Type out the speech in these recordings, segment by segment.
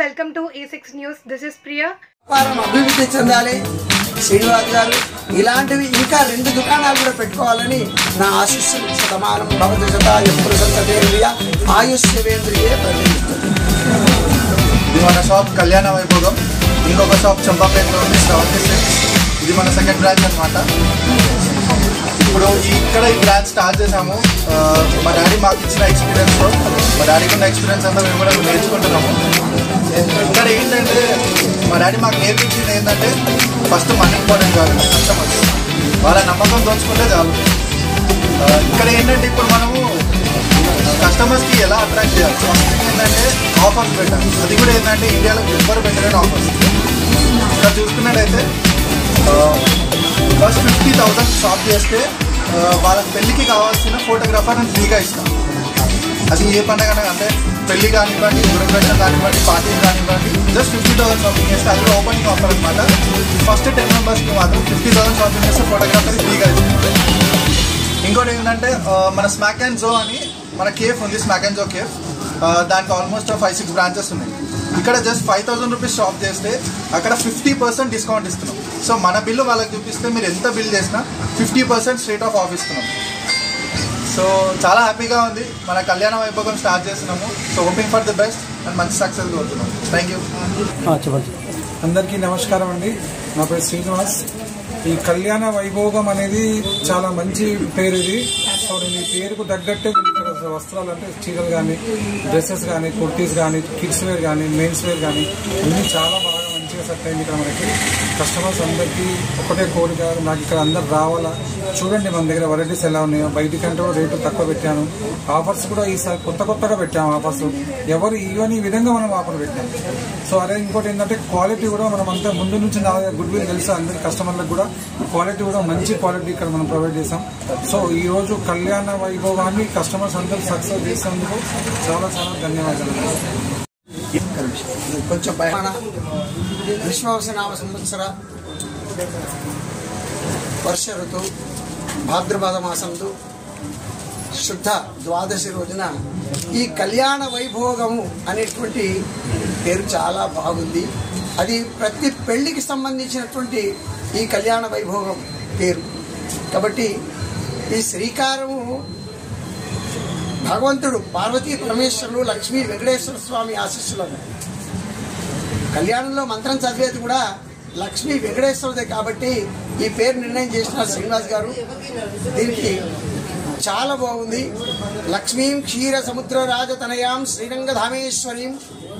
welcome to A6 News. This is Priya. అభివృద్ధి చెందాలి శ్రీనివాస్ గారు ఇలాంటివి ఇంకా 2 దుకాణాలు కూడా పెట్టుకోవాలని నా ఆశీస్సులు. శతమానం భవతి శతాయ పురుషోత్తమేంద్రియ ఆయుష్యేంద్రియే ప్రతిష్ఠితు. ఇది మన షాప్ కళ్యాణ వైభోగం. ఇంకొక షాప్ చంపాపేటలో ఉంది, 76. ఇది మన సెకండ్ బ్రాంచ్ అనమాట. ఇప్పుడు ఇక్కడ ఈ బ్రాంచ్ స్టార్ట్ చేసాము. మా డాడీ మాకు ఇచ్చిన ఎక్స్పీరియన్స్తో, మా డాడీకి ఉన్న ఎక్స్పీరియన్స్ అంతా మేము కూడా నేర్చుకుంటున్నాము. ఇక్కడ ఏంటంటే మా డాడీ మాకు నేర్పించింది ఏంటంటే ఫస్ట్ మనీ ఇంపార్టెంట్ కాదు, కస్టమర్స్ వాళ్ళ నమ్మకం దోచుకుంటే చాలు. ఇక్కడ ఏంటంటే ఇప్పుడు మనము కస్టమర్స్కి ఎలా అట్రాక్ట్ చేయాలి, ఫస్ట్ థింగ్ ఏంటంటే ఆఫర్స్ పెట్టాలి. అది కూడా ఏంటంటే ఇండియాలో ఎవ్వరు పెట్టలేని ఆఫర్స్. ఇక్కడ చూసుకున్నట్టయితే ఫస్ట్ 50,000 షాప్ చేస్తే వాళ్ళ పెళ్ళికి కావాల్సిన ఫోటోగ్రాఫర్ని ఫ్రీగా ఇస్తాం. అది ఏ పండుగ అంటే పెళ్లి కానివ్వండి, గృహప్రవేశం కానివ్వండి, పార్టీలు కానివ్వండి, జస్ట్ 50,000 షాపింగ్ చేస్తే అది ఓపెనింగ్ ఆఫర్ అనమాట. ఫస్ట్ 10 మెంబర్స్కి మాత్రం 50,000 షాపింగ్ చేస్తే ఫోటోగ్రాఫర్ ఫ్రీగా ఇస్తుంది. ఇంకోటి ఏంటంటే మన స్మాక్ అండ్ జో అని మన కేఫ్ ఉంది, స్మాక్ అండ్ జో కేఫ్. దానికి ఆల్మోస్ట్ 5-6 బ్రాంచెస్ ఉన్నాయి. ఇక్కడ జస్ట్ 5,000 రూపీస్ షాప్ చేస్తే అక్కడ 50% డిస్కౌంట్ ఇస్తున్నాం. సో మన బిల్లు వాళ్ళకి చూపిస్తే మీరు ఎంత బిల్ చేసినా 50% స్ట్రేట్ ఆఫ్ ఇస్తున్నాం. సో చాలా హ్యాపీగా ఉంది. మన కళ్యాణ వైభోగం స్టార్ట్ చేస్తున్నాము. So hoping for the best and మంచి సక్సెస్ కోరుతున్నాం. Thank you. అందరికీ నమస్కారం అండి. నా పేరు శ్రీనివాస్. ఈ కళ్యాణ వైభోగం అనేది చాలా మంచి పేరు ఇది. సో నేను ఈ పేరుకు తగ్గట్టే ఇక్కడ వస్త్రాలు అంటే చీరలు కానీ, డ్రెస్సెస్ కానీ, కుర్తీస్ కానీ, కిడ్స్ వేర్ కానీ, మెన్స్ వేర్ కానీ ఇవన్నీ చాలా బాగా మంచిగా సెట్ అయింది. ఇక్కడ మనకి కస్టమర్స్ అందరికీ ఒకటే కోరిక, నాకు ఇక్కడ అందరు రావాలా. చూడండి మన దగ్గర వెరైటీస్ ఎలా ఉన్నాయో, బయటికంటే కూడా రేటు తక్కువ పెట్టాను. ఆఫర్స్ కూడా ఈసారి కొత్తగా పెట్టాము. ఆఫర్స్ ఎవరు ఇవన్నీ ఈ విధంగా మనం ఆఫర్ పెట్టాము. సో అదే ఇంకోటి ఏంటంటే క్వాలిటీ కూడా మనం అంతా ముందు నుంచి నా గుడ్ విల్ తెలుసు అందరి కస్టమర్లకు కూడా. క్వాలిటీ కూడా మంచి క్వాలిటీ ఇక్కడ మనం ప్రొవైడ్ చేసాం. సో ఈ రోజు కళ్యాణ వైభవాన్ని కస్టమర్స్ అందరూ సక్సెస్ చేసేందుకు చాలా చాలా ధన్యవాదాలు. కొంచెం విశ్వాసనామ సంవత్సర వర్ష ఋతువు భాద్రపద మాసంలో శుద్ధ ద్వాదశి రోజున ఈ కళ్యాణ వైభోగము అనేటువంటి పేరు చాలా బాగుంది. అది ప్రతి పెళ్లికి సంబంధించినటువంటి ఈ కళ్యాణ వైభోగం పేరు కాబట్టి ఈ శ్రీకారము భగవంతుడు పార్వతీ పరమేశ్వరులు లక్ష్మీ వెంకటేశ్వర స్వామి ఆశీస్సులను. కళ్యాణంలో మంత్రం చదివేది కూడా లక్ష్మీ వెంకటేశ్వరుదే కాబట్టి ఈ పేరు నిర్ణయం చేసిన శ్రీనివాస్ గారు. దీనికి చాలా బాగుంది. లక్ష్మీం క్షీర సముద్ర రాజతనయాం శ్రీరంగధామేశ్వరీం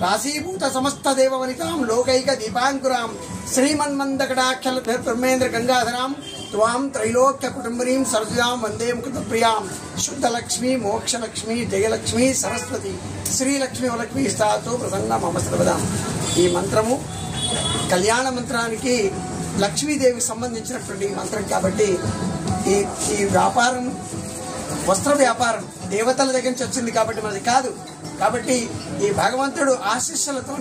రాశీభూత సమస్త దేవవనితాం లోకైక దీపాంకురాం శ్రీమన్మందకటాఖ్యల బ్రహ్మేంద్ర గంగాధరాం త్వాం త్రైలోక్య కుటుంబరీం సరజాం వందే ముకుత ప్రియాం శుద్ధలక్ష్మి మోక్షలక్ష్మి జయలక్ష్మి సరస్వతి శ్రీలక్ష్మి వలక్ష్మి స్థాతో ప్రసన్న మమ సర్వదా. ఈ మంత్రము కళ్యాణ మంత్రానికి లక్ష్మీదేవికి సంబంధించినటువంటి మంత్రం కాబట్టి ఈ వ్యాపారం వస్త్ర వ్యాపారం దేవతల దగ్గర నుంచి వచ్చింది కాబట్టి మనది కాదు. కాబట్టి ఈ భగవంతుడు ఆశీస్సులతో